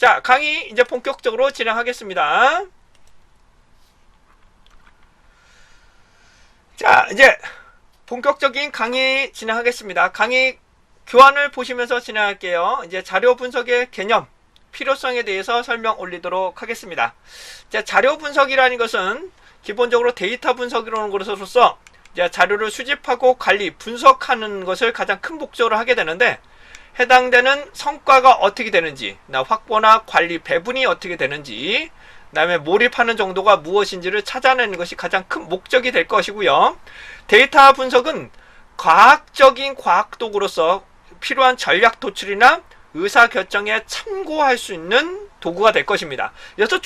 자, 강의 이제 본격적으로 진행하겠습니다. 자, 이제 본격적인 강의 진행하겠습니다. 강의 교환을 보시면서 진행할게요. 이제 자료 분석의 개념, 필요성에 대해서 설명 올리도록 하겠습니다. 자, 자료 분석이라는 것은 기본적으로 데이터 분석이라는 것으로서 이제 자료를 수집하고 관리, 분석하는 것을 가장 큰 목적으로 하게 되는데, 해당되는 성과가 어떻게 되는지, 확보나 관리, 배분이 어떻게 되는지, 그 다음에 몰입하는 정도가 무엇인지를 찾아내는 것이 가장 큰 목적이 될 것이고요. 데이터 분석은 과학적인 과학 도구로서 필요한 전략 도출이나 의사결정에 참고할 수 있는 도구가 될 것입니다. 여기서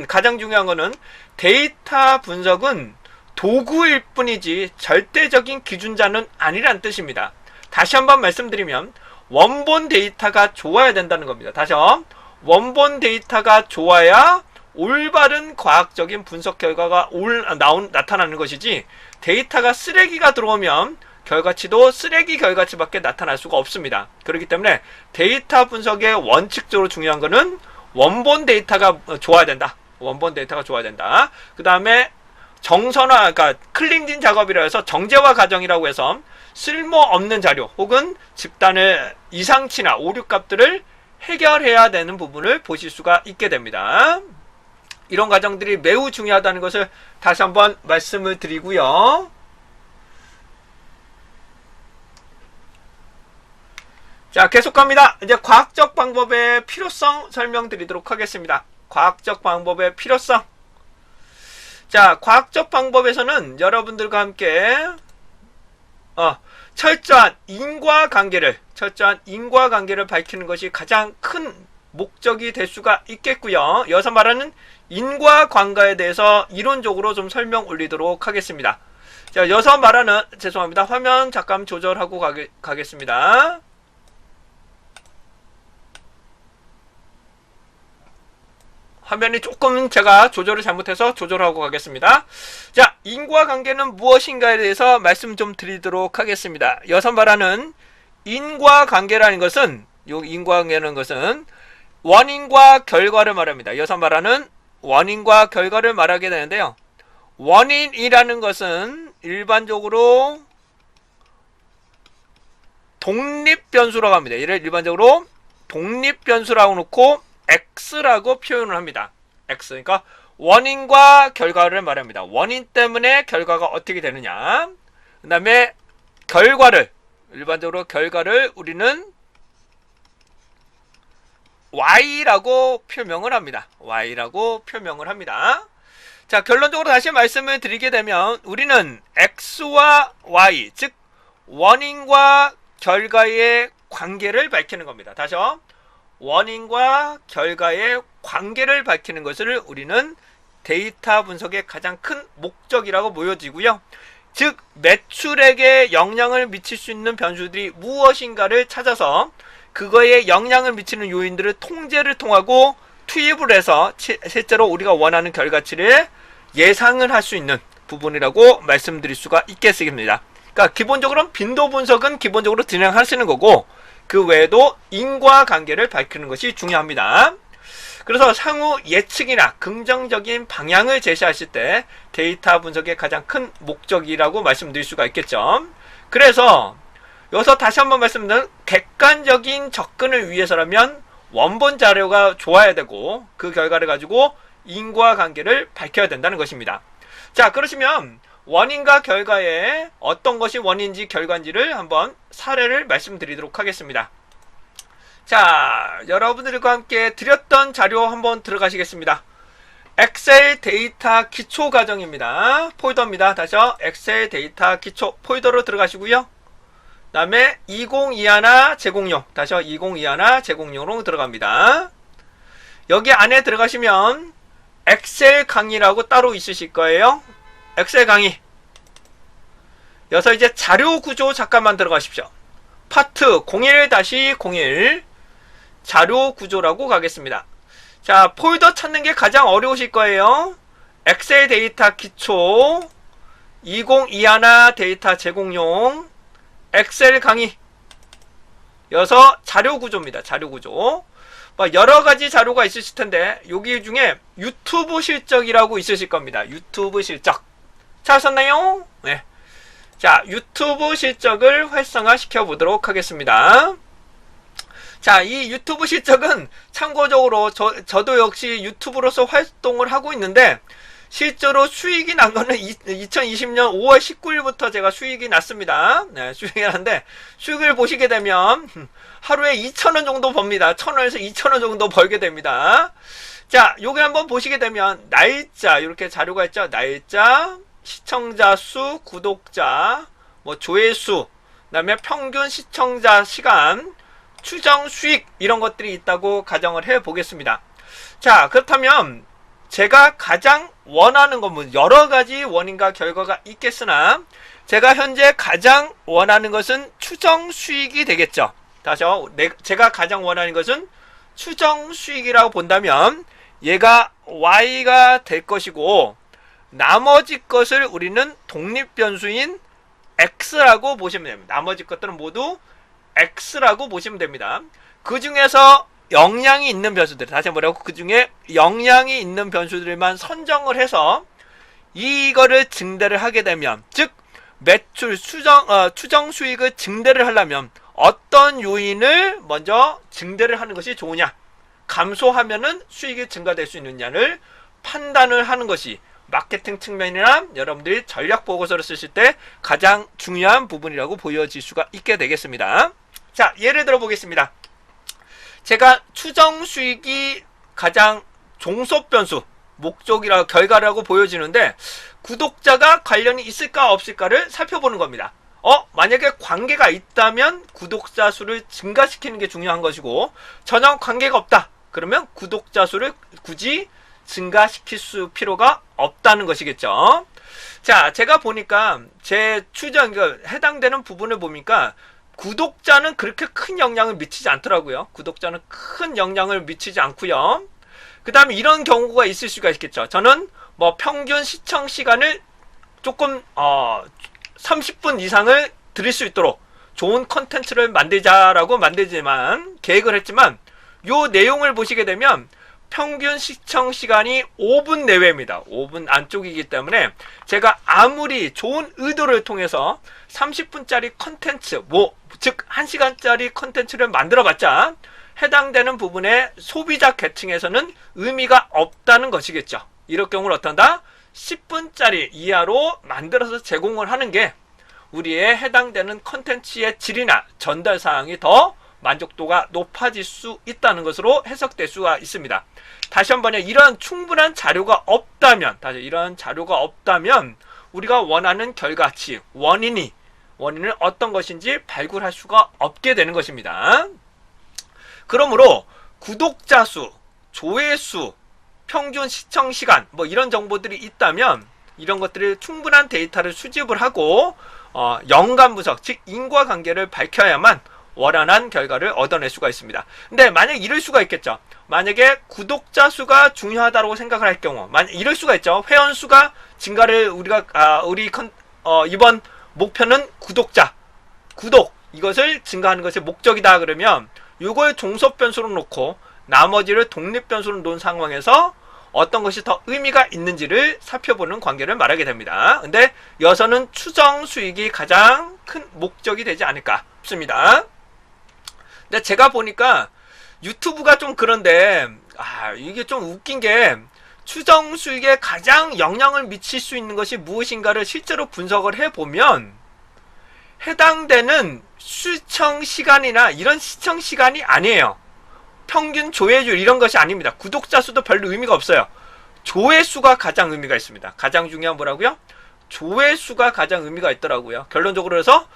가장 중요한 거는 데이터 분석은 도구일 뿐이지 절대적인 기준자는 아니란 뜻입니다. 다시 한번 말씀드리면 원본 데이터가 좋아야 된다는 겁니다. 다시요. 원본 데이터가 좋아야 올바른 과학적인 분석 결과가 나타나는 것이지, 데이터가 쓰레기가 들어오면 결과치도 쓰레기 결과치밖에 나타날 수가 없습니다. 그렇기 때문에 데이터 분석의 원칙적으로 중요한 것은 원본 데이터가 좋아야 된다. 원본 데이터가 좋아야 된다. 그 다음에 정선화, 그러니까 클린징 작업이라 해서 정제화 과정이라고 해서 쓸모없는 자료 혹은 집단의 이상치나 오류값들을 해결해야 되는 부분을 보실 수가 있게 됩니다. 이런 과정들이 매우 중요하다는 것을 다시 한번 말씀을 드리고요. 자, 계속 갑니다. 이제 과학적 방법의 필요성 설명드리도록 하겠습니다. 과학적 방법의 필요성. 자, 과학적 방법에서는 여러분들과 함께 철저한 인과관계를 밝히는 것이 가장 큰 목적이 될 수가 있겠고요. 여기서 말하는 인과관계에 대해서 이론적으로 좀 설명 올리도록 하겠습니다. 자, 여기서 말하는, 죄송합니다. 화면 잠깐 조절하고 가겠습니다. 화면이 조금 제가 조절을 잘못해서 조절하고 가겠습니다. 자, 인과관계는 무엇인가에 대해서 말씀 좀 드리도록 하겠습니다. 여기서 말하는 인과관계라는 것은, 원인과 결과를 말합니다. 여기서 말하는 원인과 결과를 말하게 되는데요. 원인이라는 것은 일반적으로 독립변수라고 합니다. 이를 일반적으로 독립변수라고 놓고 X라고 표현을 합니다. X, 그러니까 원인과 결과를 말합니다. 원인 때문에 결과가 어떻게 되느냐. 그 다음에 일반적으로 결과를 우리는 Y라고 표명을 합니다. Y라고 표명을 합니다. 자, 결론적으로 다시 말씀을 드리게 되면 우리는 X와 Y, 즉 원인과 결과의 관계를 밝히는 겁니다. 다시요. 원인과 결과의 관계를 밝히는 것을 우리는 데이터 분석의 가장 큰 목적이라고 보여지고요. 즉 매출액에 영향을 미칠 수 있는 변수들이 무엇인가를 찾아서 그거에 영향을 미치는 요인들을 통제를 통하고 투입을 해서 실제로 우리가 원하는 결과치를 예상을 할 수 있는 부분이라고 말씀드릴 수가 있겠습니다. 그러니까 기본적으로 빈도 분석은 기본적으로 진행하시는 거고, 그 외에도 인과관계를 밝히는 것이 중요합니다. 그래서 향후 예측이나 긍정적인 방향을 제시하실 때 데이터 분석의 가장 큰 목적이라고 말씀드릴 수가 있겠죠. 그래서 여기서 다시 한번 말씀드리면 객관적인 접근을 위해서라면 원본 자료가 좋아야 되고, 그 결과를 가지고 인과관계를 밝혀야 된다는 것입니다. 자, 그러시면 원인과 결과에 어떤 것이 원인지 결과인지를 한번 사례를 말씀드리도록 하겠습니다. 자, 여러분들과 함께 드렸던 자료 한번 들어가시겠습니다. 엑셀 데이터 기초 과정입니다. 폴더입니다. 다시요. 엑셀 데이터 기초 폴더로 들어가시고요. 그 다음에 2021 제공용, 다시요. 2021 제공용으로 들어갑니다. 여기 안에 들어가시면 엑셀 강의라고 따로 있으실 거예요. 엑셀 강의. 여기서 이제 자료 구조 잠깐만 들어가십시오. 파트 01-01 자료 구조라고 가겠습니다. 자, 폴더 찾는 게 가장 어려우실 거예요. 엑셀 데이터 기초 2021 데이터 제공용 엑셀 강의. 여기서 자료 구조입니다. 자료 구조. 뭐 여러 가지 자료가 있으실 텐데 여기 중에 유튜브 실적이라고 있으실 겁니다. 유튜브 실적 찾으셨나요? 네. 자, 유튜브 실적을 활성화 시켜 보도록 하겠습니다. 자, 이 유튜브 실적은 참고적으로 저도 역시 유튜브로서 활동을 하고 있는데 실제로 수익이 난 거는 2020년 5월 19일부터 제가 수익이 났습니다. 네, 수익이 났는데 수익을 보시게 되면 하루에 2,000원 정도 법니다. 1,000원에서 2,000원 정도 벌게 됩니다. 자, 요게 한번 보시게 되면 날짜 이렇게 자료가 있죠. 날짜, 시청자 수, 구독자, 뭐 조회수, 그다음에 평균 시청자 시간, 추정 수익 이런 것들이 있다고 가정을 해 보겠습니다. 자, 그렇다면 제가 가장 원하는 건 뭐 여러 가지 원인과 결과가 있겠으나 제가 현재 가장 원하는 것은 추정 수익이 되겠죠. 다시요. 제가 가장 원하는 것은 추정 수익이라고 본다면 얘가 Y가 될 것이고 나머지 것을 우리는 독립 변수인 X라고 보시면 됩니다. 나머지 것들은 모두 X라고 보시면 됩니다. 그 중에서 영향이 있는 변수들, 다시 뭐라고? 그 중에 영향이 있는 변수들만 선정을 해서 이거를 증대를 하게 되면, 즉 매출 추정 수익을 증대를 하려면 어떤 요인을 먼저 증대를 하는 것이 좋으냐, 감소하면은 수익이 증가될 수 있느냐를 판단을 하는 것이 마케팅 측면이나 여러분들이 전략 보고서를 쓰실 때 가장 중요한 부분이라고 보여질 수가 있게 되겠습니다. 자, 예를 들어 보겠습니다. 제가 추정 수익이 가장 종속 변수, 목적이라 결과라고 보여지는데 구독자가 관련이 있을까 없을까를 살펴보는 겁니다. 만약에 관계가 있다면 구독자 수를 증가시키는 게 중요한 것이고 전혀 관계가 없다. 그러면 구독자 수를 굳이 증가시킬 필요가 없다는 것이겠죠. 자, 제가 보니까 제 추정, 해당되는 부분을 보니까 구독자는 그렇게 큰 영향을 미치지 않더라고요. 구독자는 큰 영향을 미치지 않고요. 그 다음에 이런 경우가 있을 수가 있겠죠. 저는 뭐 평균 시청 시간을 조금 30분 이상을 드릴 수 있도록 좋은 컨텐츠를 만들자라고 만들지만 계획을 했지만 요 내용을 보시게 되면 평균 시청 시간이 5분 내외입니다. 5분 안쪽이기 때문에 제가 아무리 좋은 의도를 통해서 30분짜리 컨텐츠, 즉 1시간짜리 컨텐츠를 만들어봤자 해당되는 부분의 소비자 계층에서는 의미가 없다는 것이겠죠. 이럴 경우는 어떤다? 10분짜리 이하로 만들어서 제공을 하는 게 우리의 해당되는 컨텐츠의 질이나 전달 사항이 더 만족도가 높아질 수 있다는 것으로 해석될 수가 있습니다. 다시 한번요. 이런 충분한 자료가 없다면, 우리가 원하는 결과치, 원인은 어떤 것인지 발굴할 수가 없게 되는 것입니다. 그러므로 구독자 수, 조회수, 평균 시청 시간 뭐 이런 정보들이 있다면 이런 것들을 충분한 데이터를 수집을 하고 연관 분석, 즉 인과관계를 밝혀야만 원활한 결과를 얻어낼 수가 있습니다. 근데 만약 이럴 수가 있겠죠. 만약에 구독자 수가 중요하다고 생각을 할 경우, 이럴 수가 있죠. 회원 수가 증가를 이번 목표는 구독 이것을 증가하는 것이 목적이다 그러면 이걸 종속 변수로 놓고 나머지를 독립 변수로 놓은 상황에서 어떤 것이 더 의미가 있는지를 살펴보는 관계를 말하게 됩니다. 근데 여기서는 추정 수익이 가장 큰 목적이 되지 않을까 싶습니다. 근데 제가 보니까 유튜브가 좀 그런데 이게 좀 웃긴 게 추정 수익에 가장 영향을 미칠 수 있는 것이 무엇인가를 실제로 분석을 해보면 해당되는 시청 시간이나 이런 시청 시간이 아니에요. 평균 조회율 이런 것이 아닙니다. 구독자 수도 별로 의미가 없어요. 조회수가 가장 의미가 있습니다. 가장 중요한 뭐라고요? 조회수가 가장 의미가 있더라고요. 결론적으로 해서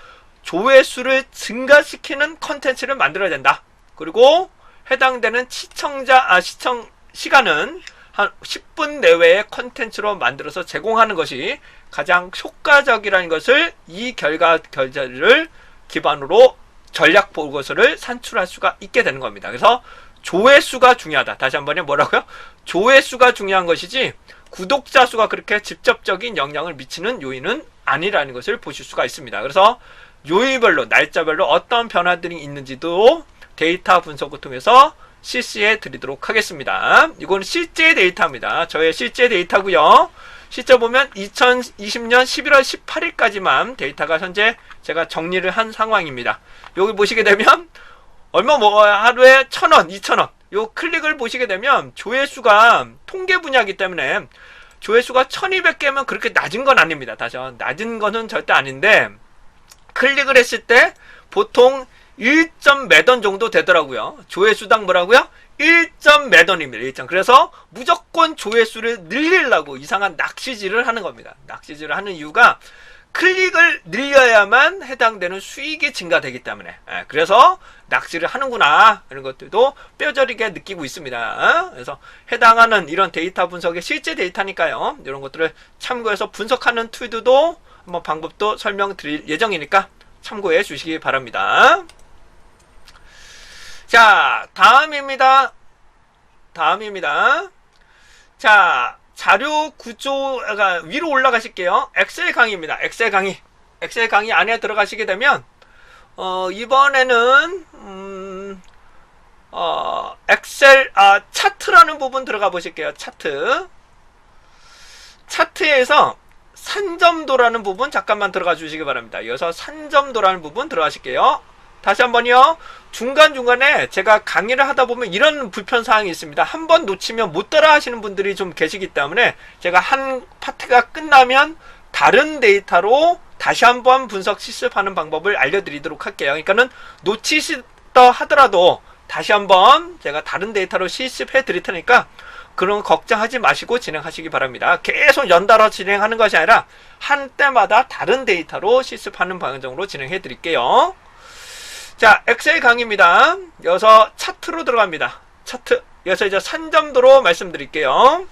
조회수를 증가시키는 컨텐츠를 만들어야 된다. 그리고 해당되는 시청 시간은 한 10분 내외의 컨텐츠로 만들어서 제공하는 것이 가장 효과적이라는 것을 이 결과를 기반으로 전략 보고서를 산출할 수가 있게 되는 겁니다. 그래서 조회수가 중요하다. 다시 한번요. 뭐라고요? 조회수가 중요한 것이지 구독자 수가 그렇게 직접적인 영향을 미치는 요인은 아니라는 것을 보실 수가 있습니다. 그래서 요일별로, 날짜별로 어떤 변화들이 있는지도 데이터 분석을 통해서 CC해 드리도록 하겠습니다. 이건 실제 데이터입니다. 저의 실제 데이터고요. 실제 보면 2020년 11월 18일까지만 데이터가 현재 제가 정리를 한 상황입니다. 여기 보시게 되면 하루에 1,000원, 2,000원 요 클릭을 보시게 되면 조회수가 통계 분야이기 때문에 조회수가 1200개면 그렇게 낮은 건 아닙니다. 다시 낮은 거는 절대 아닌데 클릭을 했을 때 보통 1점 몇 원 정도 되더라고요. 조회수당 뭐라고요? 1점 몇 원입니다. 1점. 그래서 무조건 조회수를 늘리려고 이상한 낚시질을 하는 겁니다. 낚시질을 하는 이유가 클릭을 늘려야만 해당되는 수익이 증가되기 때문에 그래서 낚시를 하는구나 이런 것들도 뼈저리게 느끼고 있습니다. 그래서 해당하는 이런 데이터 분석의 실제 데이터니까요. 이런 것들을 참고해서 분석하는 툴도 한번 방법도 설명드릴 예정이니까 참고해 주시기 바랍니다. 자, 다음입니다. 자, 자료 구조가 위로 올라가실게요. 엑셀 강의입니다. 엑셀 강의 안에 들어가시게 되면 이번에는 엑셀 차트라는 부분 들어가 보실게요. 차트에서 산점도라는 부분 잠깐만 들어가 주시기 바랍니다. 여기서 산점도라는 부분 들어가실게요. 다시 한번요. 중간중간에 제가 강의를 하다 보면 이런 불편사항이 있습니다. 한번 놓치면 못 따라 하시는 분들이 좀 계시기 때문에 제가 한 파트가 끝나면 다른 데이터로 다시 한번 분석 실습하는 방법을 알려드리도록 할게요. 그러니까는 놓치시다 하더라도 다시 한번 제가 다른 데이터로 실습해 드릴 테니까 그런 걱정하지 마시고 진행하시기 바랍니다. 계속 연달아 진행하는 것이 아니라 한때마다 다른 데이터로 실습하는 방향으로 진행해 드릴게요. 자, 엑셀 강의입니다. 여기서 차트로 들어갑니다. 차트. 여기서 이제 산점도로 말씀드릴게요.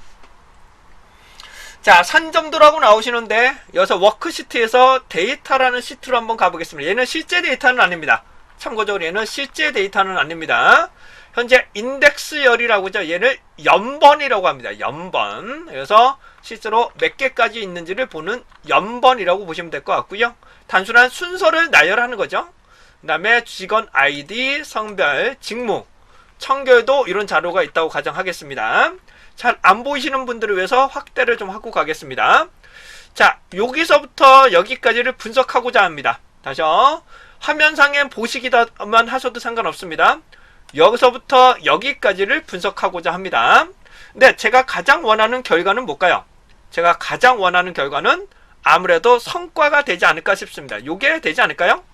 자, 산점도라고 나오시는데 여기서 워크시트에서 데이터라는 시트로 한번 가보겠습니다. 얘는 실제 데이터는 아닙니다. 참고적으로 얘는 실제 데이터는 아닙니다. 현재 인덱스열이라고 하죠. 얘를 연번이라고 합니다. 연번. 그래서 실제로 몇 개까지 있는지를 보는 연번이라고 보시면 될 것 같고요. 단순한 순서를 나열하는 거죠. 그 다음에 직원 아이디, 성별, 직무, 청결도 이런 자료가 있다고 가정하겠습니다. 잘 안 보이시는 분들을 위해서 확대를 좀 하고 가겠습니다. 자, 여기서부터 여기까지를 분석하고자 합니다. 다시요. 화면상에 보시기만 하셔도 상관없습니다. 여기서부터 여기까지를 분석하고자 합니다. 근데 제가 가장 원하는 결과는 뭘까요? 제가 가장 원하는 결과는 아무래도 성과가 되지 않을까 싶습니다. 요게 되지 않을까요?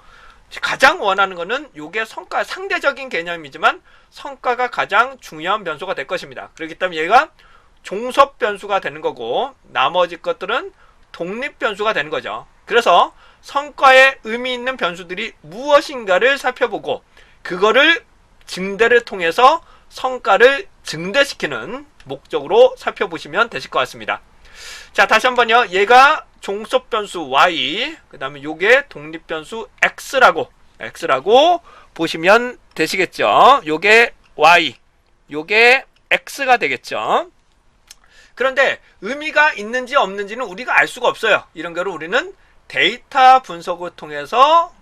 가장 원하는 거는 요게 성과, 상대적인 개념이지만 성과가 가장 중요한 변수가 될 것입니다. 그렇기 때문에 얘가 종속 변수가 되는 거고 나머지 것들은 독립 변수가 되는 거죠. 그래서 성과에 의미 있는 변수들이 무엇인가를 살펴보고 그거를 증대를 통해서 성과를 증대시키는 목적으로 살펴보시면 되실 것 같습니다. 자, 다시 한번요. 얘가 종속 변수 y, 그 다음에 요게 독립 변수 x라고 보시면 되시겠죠. 요게 y, 요게 x가 되겠죠. 그런데 의미가 있는지 없는지는 우리가 알 수가 없어요. 이런 거를 우리는 데이터 분석을 통해서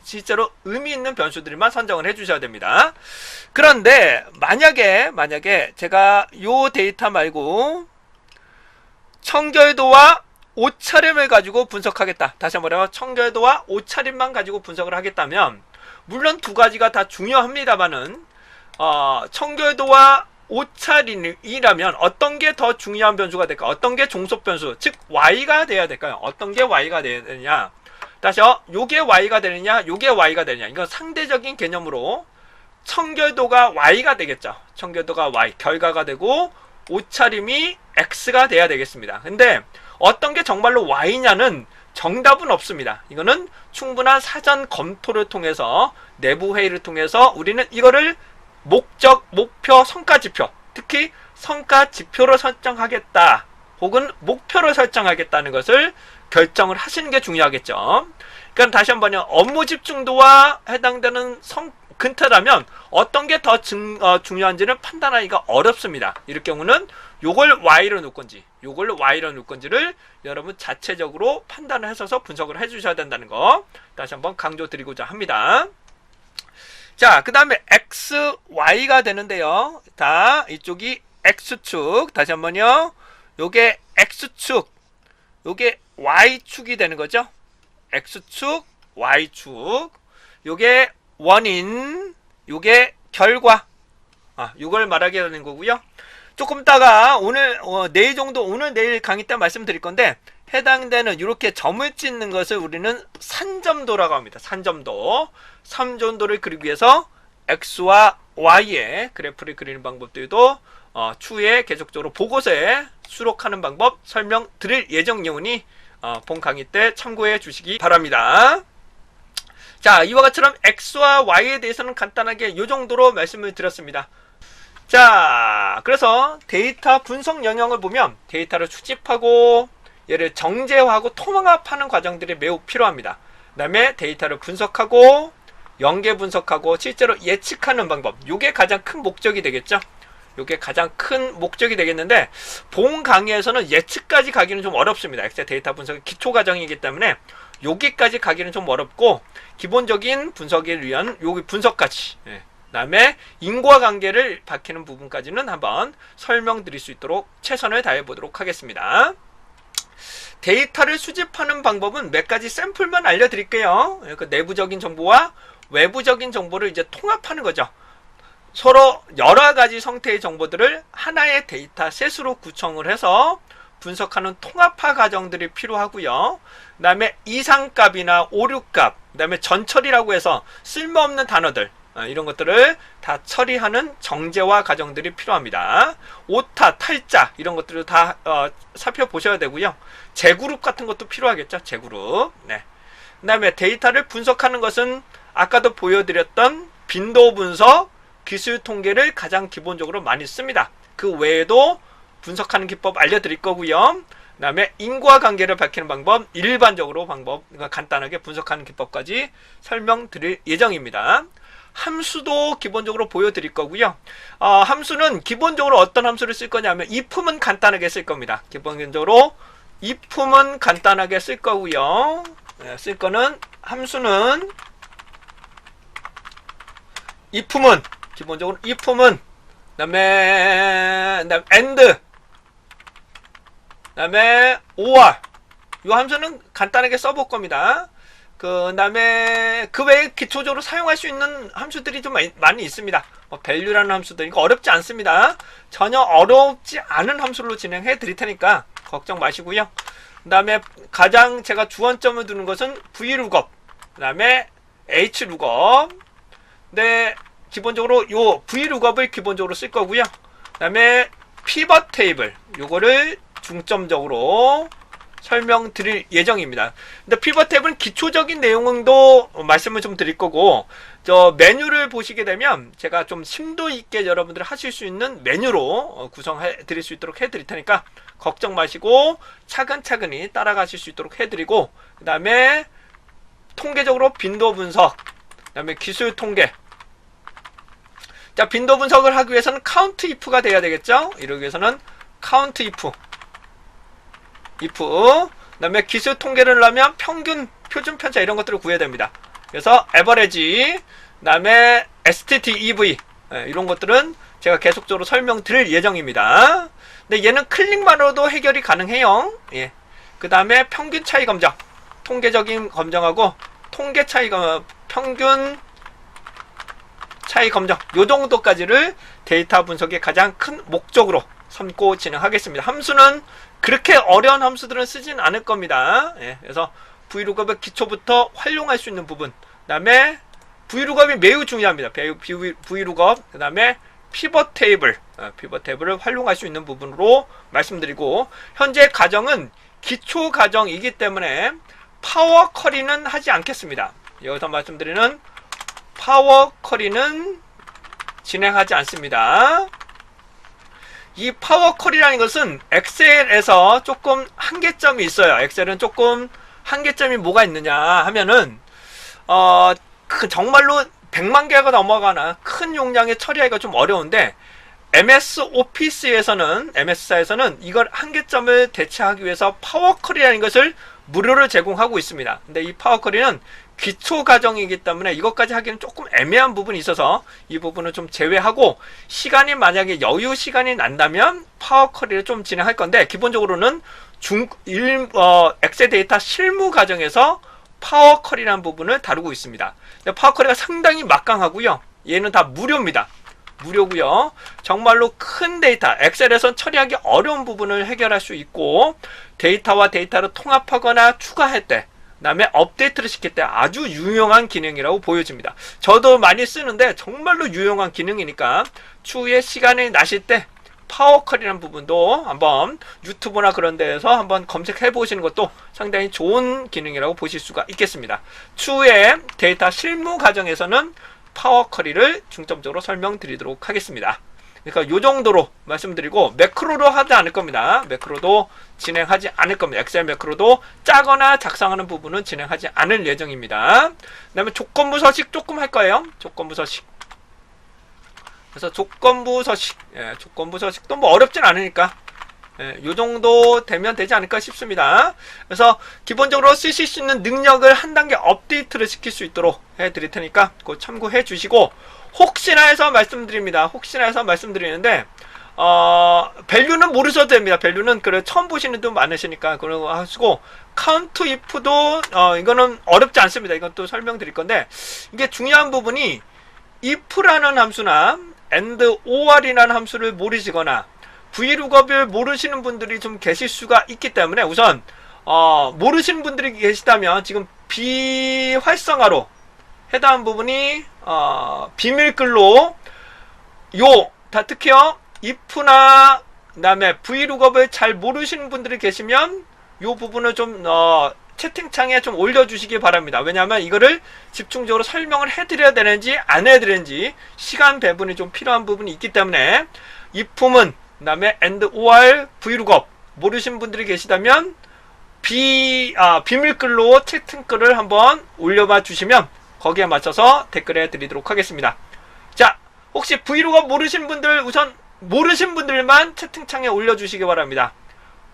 실제로 의미 있는 변수들만 선정을 해 주셔야 됩니다. 그런데 만약에 제가 요 데이터 말고 청결도와 옷차림을 가지고 분석하겠다. 다시 한번 말해요. 청결도와 옷차림만 가지고 분석을 하겠다면 물론 두 가지가 다 중요합니다만은 청결도와 옷차림이라면 어떤 게 더 중요한 변수가 될까? 어떤 게 종속 변수, 즉 y가 돼야 될까요? 어떤 게 y가 돼야 되느냐? 다시요. 요게 y가 되느냐? 요게 y가 되느냐? 이건 상대적인 개념으로 청결도가 y가 되겠죠. 청결도가 y, 결과가 되고 옷차림이 x가 돼야 되겠습니다. 근데 어떤 게 정말로 y냐는 정답은 없습니다. 이거는 충분한 사전 검토를 통해서 내부 회의를 통해서 우리는 이거를 목적, 목표, 성과지표, 특히 성과지표로 설정하겠다 혹은 목표를 설정하겠다는 것을 결정을 하시는 게 중요하겠죠. 그러니까 다시 한번요. 업무 집중도와 해당되는 근태라면 어떤 게 더 중요한지는 판단하기가 어렵습니다. 이럴 경우는 요걸 y로 놓을 건지 요걸 y로 놓을 건지를 여러분 자체적으로 판단을 하셔서 분석을 해주셔야 된다는 거 다시 한번 강조드리고자 합니다. 자, 그 다음에 XY가 되는데요. 다 이쪽이 X축, 다시 한번요. 요게 X축, 요게 Y축이 되는 거죠. X축, Y축. 요게 원인, 요게 결과. 이걸 말하게 되는 거고요. 조금 이따가 오늘 내일 정도, 오늘 내일 강의 때 말씀드릴 건데, 해당되는 이렇게 점을 찍는 것을 우리는 산점도라고 합니다. 산점도. 산점도를 그리기 위해서 X와 Y의 그래프를 그리는 방법들도 추후에 계속적으로 보고서에 수록하는 방법 설명드릴 예정이오니 본 강의 때 참고해 주시기 바랍니다. 자, 이와 같이처럼 X와 Y에 대해서는 간단하게 이 정도로 말씀을 드렸습니다. 자, 그래서 데이터 분석 영역을 보면 데이터를 수집하고 얘를 정제하고 통합하는 과정들이 매우 필요합니다. 그 다음에 데이터를 분석하고 연계 분석하고 실제로 예측하는 방법, 이게 가장 큰 목적이 되겠죠. 이게 가장 큰 목적이 되겠는데, 본 강의에서는 예측까지 가기는 좀 어렵습니다. 엑셀 데이터 분석의 기초 과정이기 때문에 여기까지 가기는 좀 어렵고, 기본적인 분석을 위한 여기 분석까지, 그 다음에 인과관계를 밝히는 부분까지는 한번 설명드릴 수 있도록 최선을 다해 보도록 하겠습니다. 데이터를 수집하는 방법은 몇 가지 샘플만 알려드릴게요. 그 내부적인 정보와 외부적인 정보를 이제 통합하는 거죠. 서로 여러 가지 형태의 정보들을 하나의 데이터셋으로 구성을 해서 분석하는 통합화 과정들이 필요하고요. 그 다음에 이상값이나 오류값, 그 다음에 전처리라고 해서 쓸모없는 단어들, 이런 것들을 다 처리하는 정제화 과정들이 필요합니다. 오타, 탈자 이런 것들을 다 살펴보셔야 되고요. 재그룹 같은 것도 필요하겠죠. 재그룹. 네. 그 다음에 데이터를 분석하는 것은 아까도 보여드렸던 빈도 분석, 기술 통계를 가장 기본적으로 많이 씁니다. 그 외에도 분석하는 기법 알려드릴 거고요. 그 다음에 인과관계를 밝히는 방법, 일반적으로 방법, 간단하게 분석하는 기법까지 설명드릴 예정입니다. 함수도 기본적으로 보여드릴 거고요. 함수는 기본적으로 어떤 함수를 쓸 거냐면 if은 간단하게 쓸 겁니다. 기본적으로 if은 간단하게 쓸 거고요. 쓸 거는 함수는 if은 기본적으로 if은 그다음에 and 그다음에 or 이 함수는 간단하게 써볼 겁니다. 그 다음에 그 외에 기초적으로 사용할 수 있는 함수들이 좀 많이 있습니다. value라는 함수들, 이거 어렵지 않습니다. 전혀 어렵지 않은 함수로 진행해 드릴 테니까 걱정 마시고요. 그 다음에 가장 제가 주안점을 두는 것은 VLOOKUP, 그 다음에 HLOOKUP. 네, 기본적으로 요 VLOOKUP을 기본적으로 쓸 거고요. 그 다음에 피벗 테이블, 요거를 중점적으로 설명드릴 예정입니다. 근데 피벗 탭은 기초적인 내용도 말씀을 좀 드릴 거고, 저 메뉴를 보시게 되면 제가 좀 심도 있게 여러분들이 하실 수 있는 메뉴로 구성해 드릴 수 있도록 해 드릴 테니까 걱정 마시고 차근차근히 따라가실 수 있도록 해 드리고, 그 다음에 통계적으로 빈도 분석, 그 다음에 기술 통계. 자, 빈도 분석을 하기 위해서는 count if가 돼야 되겠죠. 이러기 위해서는 count if, 그 다음에 기술 통계를 하면 평균, 표준 편차 이런 것들을 구해야 됩니다. 그래서 average, 그 다음에 STTEV, 이런 것들은 제가 계속적으로 설명드릴 예정입니다. 근데 얘는 클릭만으로도 해결이 가능해요. 예. 그 다음에 평균 차이 검정, 통계적인 검정하고 통계 차이 평균 차이 검정, 요 정도까지를 데이터 분석의 가장 큰 목적으로 삼고 진행하겠습니다. 함수는 그렇게 어려운 함수들은 쓰진 않을 겁니다. 예, 그래서 VLOOKUP의 기초부터 활용할 수 있는 부분, 그 다음에 VLOOKUP이 매우 중요합니다. VLOOKUP, 그 다음에 피벗 테이블, 피벗 테이블을 활용할 수 있는 부분으로 말씀드리고, 현재 과정은 기초 과정이기 때문에 파워 쿼리는 하지 않겠습니다. 여기서 말씀드리는 파워 쿼리는 진행하지 않습니다. 이 파워 쿼리라는 것은 엑셀에서 조금 한계점이 있어요. 엑셀은 조금 한계점이 뭐가 있느냐 하면은 정말로 100만 개가 넘어가나 큰 용량의 처리하기가 좀 어려운데, MS 오피스에서는, MS사에서는 이걸 한계점을 대체하기 위해서 파워 쿼리라는 것을 무료로 제공하고 있습니다. 근데 이 파워 쿼리는 기초 과정이기 때문에 이것까지 하기는 조금 애매한 부분이 있어서 이 부분은 좀 제외하고, 시간이 만약에 여유 시간이 난다면 파워 쿼리를 좀 진행할 건데, 기본적으로는 엑셀 데이터 실무 과정에서 파워 쿼리라는 부분을 다루고 있습니다. 파워 쿼리가 상당히 막강하고요. 얘는 다 무료입니다. 무료고요. 정말로 큰 데이터, 엑셀에선 처리하기 어려운 부분을 해결할 수 있고, 데이터와 데이터를 통합하거나 추가할 때, 그 다음에 업데이트를 시킬 때 아주 유용한 기능이라고 보여집니다. 저도 많이 쓰는데 정말로 유용한 기능이니까 추후에 시간이 나실 때 파워 쿼리라는 부분도 한번 유튜브나 그런 데에서 한번 검색해 보시는 것도 상당히 좋은 기능이라고 보실 수가 있겠습니다. 추후에 데이터 실무 과정에서는 파워 쿼리를 중점적으로 설명드리도록 하겠습니다. 그러니까 이 정도로 말씀드리고, 매크로로 하지 않을 겁니다. 매크로도 진행하지 않을 겁니다. 엑셀 매크로도 짜거나 작성하는 부분은 진행하지 않을 예정입니다. 그 다음에 조건부 서식 조금 할 거예요. 조건부 서식. 그래서 조건부 서식, 조건부 서식도 뭐 어렵진 않으니까 요 정도 되면 되지 않을까 싶습니다. 그래서 기본적으로 쓰실 수 있는 능력을 한 단계 업데이트를 시킬 수 있도록 해드릴 테니까 그거 참고해 주시고, 혹시나 해서 말씀드립니다. 혹시나 해서 말씀드리는데, 밸류는 모르셔도 됩니다. 밸류는 그래 처음 보시는 분 많으시니까 그러고 하시고, 카운트 if도 이거는 어렵지 않습니다. 이건 또 설명드릴 건데, 이게 중요한 부분이 if라는 함수나 and or이라는 함수를 모르시거나 vlookup을 모르시는 분들이 좀 계실 수가 있기 때문에, 우선 모르시는 분들이 계시다면 지금 비활성화로 해당한 부분이 비밀글로 특히요 if나 그다음에 vlookup을 잘 모르시는 분들이 계시면 요 부분을 좀 채팅창에 좀 올려주시기 바랍니다. 왜냐하면 이거를 집중적으로 설명을 해드려야 되는지 안 해드리는지 시간 배분이 좀 필요한 부분이 있기 때문에, if문 그 다음에 and or vlookup 모르시는 분들이 계시다면 비밀글로 채팅글을 한번 올려봐 주시면 거기에 맞춰서 댓글해 드리도록 하겠습니다. 자, 혹시 vlookup 모르시는 분들, 우선 모르신 분들만 채팅창에 올려주시기 바랍니다.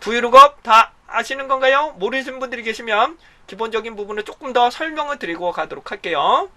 vlookup 다 아시는 건가요? 모르시는 분들이 계시면 기본적인 부분을 조금 더 설명을 드리고 가도록 할게요.